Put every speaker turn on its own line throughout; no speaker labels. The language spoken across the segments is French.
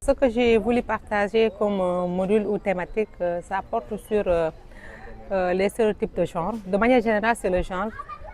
Ce que j'ai voulu partager comme module ou thématique, ça porte sur les stéréotypes de genre. De manière générale, c'est le genre,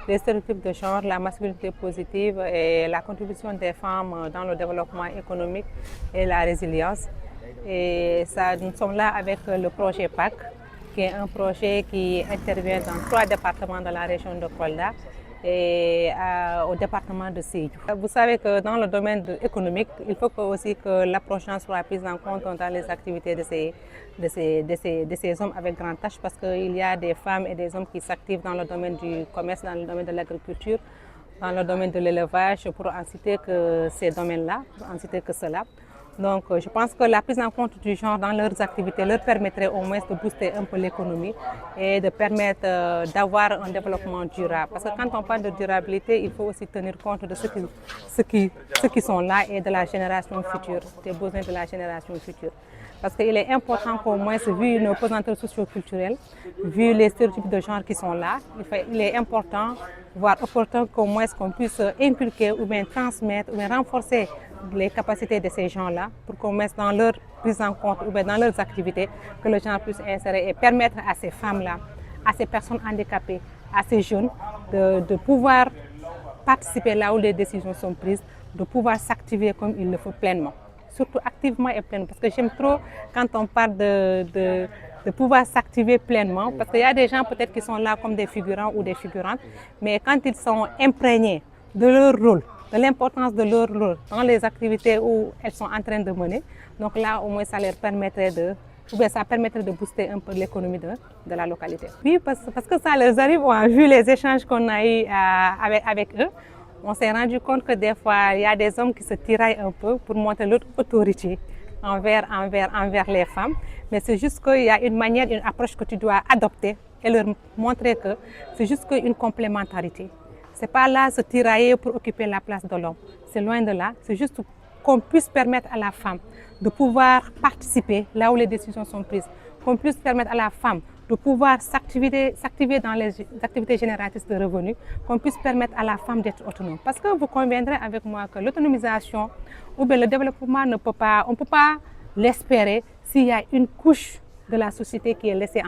les stéréotypes de genre, la masculinité positive et la contribution des femmes dans le développement économique et la résilience. Et ça, nous sommes là avec le projet PAC, qui est un projet qui intervient dans 3 départements de la région de Kolda et au département de Sédhiou. Vous savez que dans le domaine économique, il faut aussi que l'approche soit prise en compte dans les activités de ces hommes avec grande tâche, parce qu'il y a des femmes et des hommes qui s'activent dans le domaine du commerce, dans le domaine de l'agriculture, dans le domaine de l'élevage, pour en citer que ces domaines-là, pour en citer que cela. Donc, je pense que la prise en compte du genre dans leurs activités leur permettrait au moins de booster un peu l'économie et de permettre d'avoir un développement durable. Parce que quand on parle de durabilité, il faut aussi tenir compte de ceux qui sont là et de la génération future, des besoins de la génération future. Parce qu'il est important qu'au moins, vu nos pesanteurs socio-culturelles, vu les stéréotypes de genre qui sont là, il est important, voire opportun qu'au moins qu'on puisse inculquer ou bien transmettre ou bien renforcer les capacités de ces gens-là pour qu'on mette dans leur prise en compte ou bien dans leurs activités, que le genre puisse insérer et permettre à ces femmes-là, à ces personnes handicapées, à ces jeunes de pouvoir participer là où les décisions sont prises, de pouvoir s'activer comme il le faut pleinement. Surtout activement et pleinement, parce que j'aime trop quand on parle de pouvoir s'activer pleinement, parce qu'il y a des gens peut-être qui sont là comme des figurants ou des figurantes, mais quand ils sont imprégnés de leur rôle, de l'importance de leur rôle dans les activités où elles sont en train de mener, donc là au moins ça leur permettrait de booster un peu l'économie de la localité. Oui, parce que ça leur arrive, on a vu les échanges qu'on a eus avec eux. On s'est rendu compte que des fois, il y a des hommes qui se tiraillent un peu pour montrer leur autorité envers les femmes. Mais c'est juste qu'il y a une manière, une approche que tu dois adopter et leur montrer que c'est juste une complémentarité. Ce n'est pas là se tirailler pour occuper la place de l'homme. C'est loin de là. C'est juste qu'on puisse permettre à la femme de pouvoir participer là où les décisions sont prises. Qu'on puisse permettre à la femme de pouvoir s'activer dans les activités génératrices de revenus, qu'on puisse permettre à la femme d'être autonome. Parce que vous conviendrez avec moi que l'autonomisation ou bien le développement, on ne peut pas l'espérer s'il y a une couche de la société qui est laissée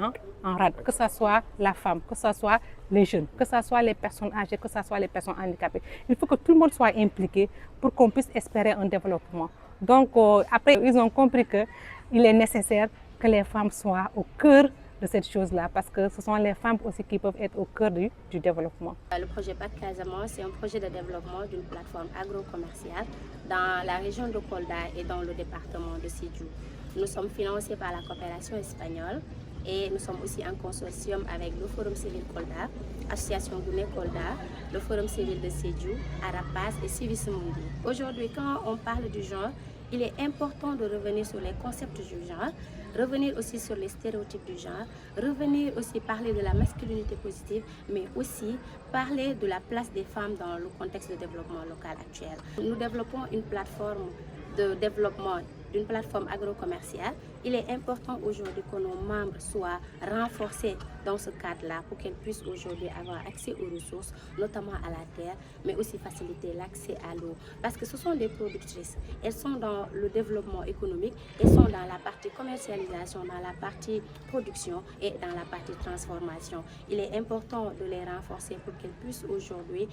en rade, que ce soit la femme, que ce soit les jeunes, que ce soit les personnes âgées, que ce soit les personnes handicapées. Il faut que tout le monde soit impliqué pour qu'on puisse espérer un développement. Donc après, ils ont compris qu'il est nécessaire que les femmes soient au cœur de cette chose-là, parce que ce sont les femmes aussi qui peuvent être au cœur du développement.
Le projet PAC Casamance, c'est un projet de développement d'une plateforme agro-commerciale dans la région de Kolda et dans le département de Sédhiou. Nous sommes financés par la coopération espagnole et nous sommes aussi en consortium avec le Forum Civil Kolda, Association Guinée Kolda, le Forum Civil de Sédhiou, Arapas et Civis Mundi. Aujourd'hui, quand on parle du genre, il est important de revenir sur les concepts du genre, revenir aussi sur les stéréotypes du genre, revenir aussi parler de la masculinité positive, mais aussi parler de la place des femmes dans le contexte de développement local actuel. Nous développons une plateforme de développement d'une plateforme agro-commerciale. Il est important aujourd'hui que nos membres soient renforcés dans ce cadre-là pour qu'elles puissent aujourd'hui avoir accès aux ressources, notamment à la terre, mais aussi faciliter l'accès à l'eau. Parce que ce sont des productrices. Elles sont dans le développement économique, elles sont dans la partie commercialisation, dans la partie production et dans la partie transformation. Il est important de les renforcer pour qu'elles puissent aujourd'hui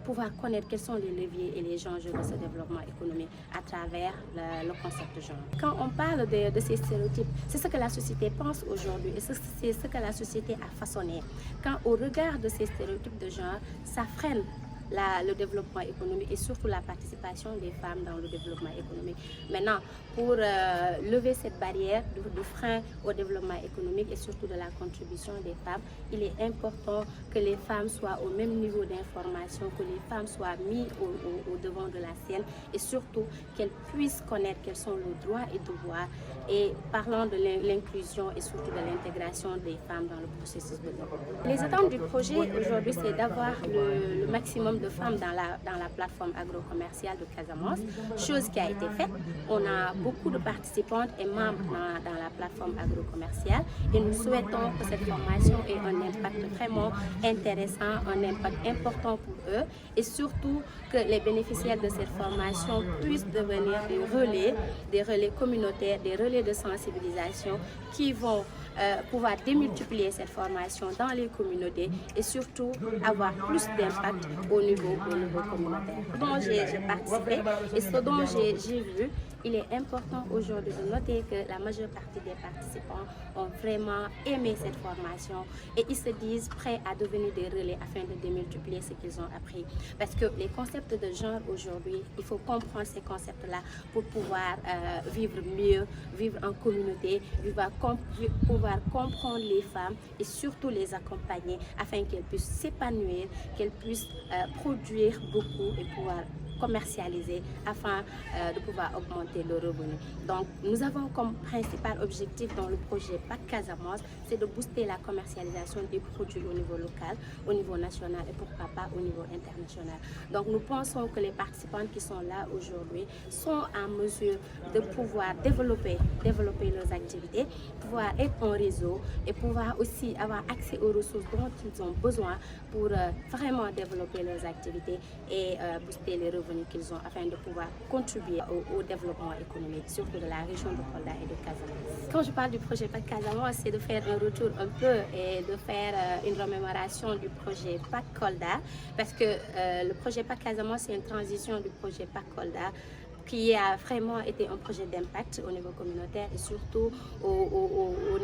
pouvoir connaître quels sont les leviers et les enjeux de ce développement économique à travers le concept de genre. Quand on parle de ces stéréotypes, c'est ce que la société pense aujourd'hui et c'est ce que la société a façonné. Quand au regard de ces stéréotypes de genre, ça freine le développement économique et surtout la participation des femmes dans le développement économique. Maintenant, pour lever cette barrière de frein au développement économique et surtout de la contribution des femmes, il est important que les femmes soient au même niveau d'information, que les femmes soient mises au devant de la scène et surtout qu'elles puissent connaître quels sont leurs droits et devoirs. Et parlant de l'inclusion et surtout de l'intégration des femmes dans le processus de développement. Les attentes du projet aujourd'hui, c'est d'avoir le maximum maximum de femmes dans la plateforme agro-commerciale de Casamance, chose qui a été faite. On a beaucoup de participantes et membres dans la plateforme agro-commerciale et nous souhaitons que cette formation ait un impact vraiment intéressant, un impact important pour eux et surtout que les bénéficiaires de cette formation puissent devenir des relais communautaires, des relais de sensibilisation qui vont pouvoir démultiplier cette formation dans les communautés et surtout avoir plus d'impact au niveau communautaire. Ce dont j'ai participé et ce dont j'ai vu, il est important aujourd'hui de noter que la majeure partie des participants ont vraiment aimé cette formation et ils se disent prêts à devenir des relais afin de démultiplier ce qu'ils ont appris. Parce que les concepts de genre aujourd'hui, il faut comprendre ces concepts-là pour pouvoir vivre mieux, vivre en communauté, pouvoir comprendre les femmes et surtout les accompagner afin qu'elles puissent s'épanouir, qu'elles puissent produire beaucoup et pouvoir commercialiser afin de pouvoir augmenter le revenu. Donc nous avons comme principal objectif dans le projet PAC Casamance, c'est de booster la commercialisation des produits au niveau local, au niveau national et pourquoi pas au niveau international. Donc nous pensons que les participants qui sont là aujourd'hui sont en mesure de pouvoir développer leurs activités, pouvoir être en réseau et pouvoir aussi avoir accès aux ressources dont ils ont besoin pour vraiment développer leurs activités et booster les revenus qu'ils ont afin de pouvoir contribuer au développement économique, surtout de la région de Kolda et de Casamance. Quand je parle du projet PAC Casamance, c'est de faire un retour un peu et de faire une remémoration du projet PAC Kolda parce que le projet PAC Casamance, c'est une transition du projet PAC Kolda qui a vraiment été un projet d'impact au niveau communautaire et surtout au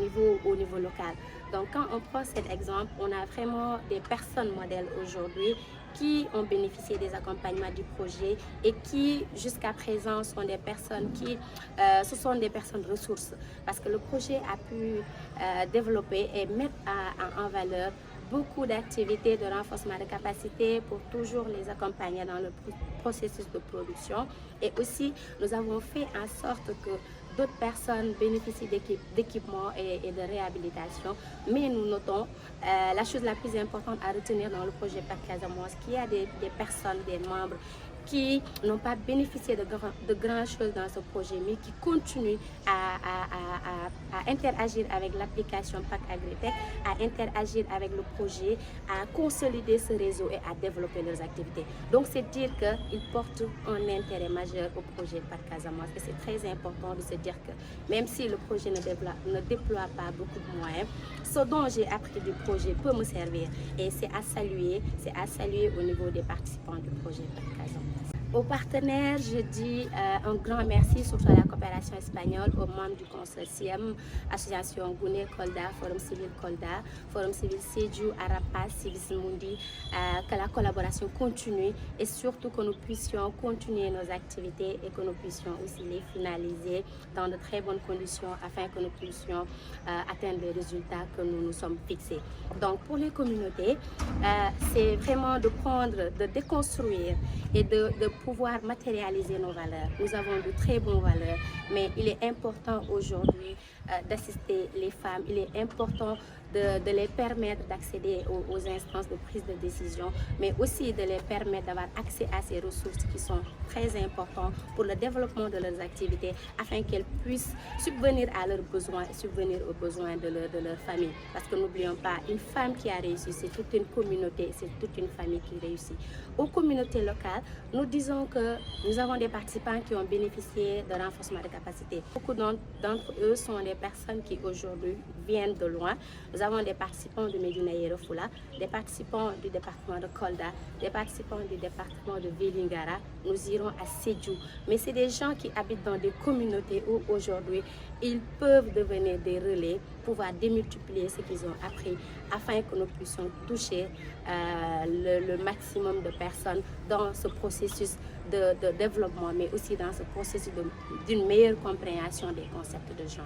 niveau local. Donc quand on prend cet exemple, on a vraiment des personnes modèles aujourd'hui qui ont bénéficié des accompagnements du projet et qui jusqu'à présent sont des personnes ce sont des personnes ressources parce que le projet a pu développer et mettre en valeur beaucoup d'activités de renforcement de capacité pour toujours les accompagner dans le processus de production et aussi nous avons fait en sorte que d'autres personnes bénéficient d'équipements et de réhabilitation. Mais nous notons la chose la plus importante à retenir dans le projet PAC Casamance, qu'il y a des personnes, des membres qui n'ont pas bénéficié de grandes choses dans ce projet, mais qui continuent à interagir avec l'application PAC Agritech, à interagir avec le projet, à consolider ce réseau et à développer leurs activités. Donc c'est dire qu'ils portent un intérêt majeur au projet PAC Casamance et c'est très important de se dire que même si le projet ne déploie pas beaucoup de moyens, ce dont j'ai appris du projet peut me servir et c'est à saluer au niveau des participants du projet PAC Casamance. Aux partenaires, je dis un grand merci surtout à la coopération espagnole, aux membres du consortium, Association Gouné Kolda, Forum Civil Kolda, Forum Civil Sédhiou, Arapas, Civis Mundi, que la collaboration continue et surtout que nous puissions continuer nos activités et que nous puissions aussi les finaliser dans de très bonnes conditions afin que nous puissions atteindre les résultats que nous nous sommes fixés. Donc pour les communautés, c'est vraiment de déconstruire et de pouvoir matérialiser nos valeurs. Nous avons de très bonnes valeurs, mais il est important aujourd'hui d'assister les femmes, il est important de les permettre d'accéder aux instances de prise de décision, mais aussi de les permettre d'avoir accès à ces ressources qui sont très importantes pour le développement de leurs activités afin qu'elles puissent subvenir à leurs besoins et subvenir aux besoins de leur famille. Parce que n'oublions pas, une femme qui a réussi, c'est toute une communauté, c'est toute une famille qui réussit. Aux communautés locales, nous disons que nous avons des participants qui ont bénéficié de renforcement de capacité. Beaucoup d'entre eux sont des personnes qui aujourd'hui viennent de loin. Nous avons des participants de Médina Yoro Fula, des participants du département de Kolda, des participants du département de Vélingara. Nous irons à Sédhiou. Mais c'est des gens qui habitent dans des communautés où aujourd'hui, ils peuvent devenir des relais, pouvoir démultiplier ce qu'ils ont appris afin que nous puissions toucher le maximum de personnes dans ce processus de développement, mais aussi dans ce processus d'une meilleure compréhension des concepts de genre.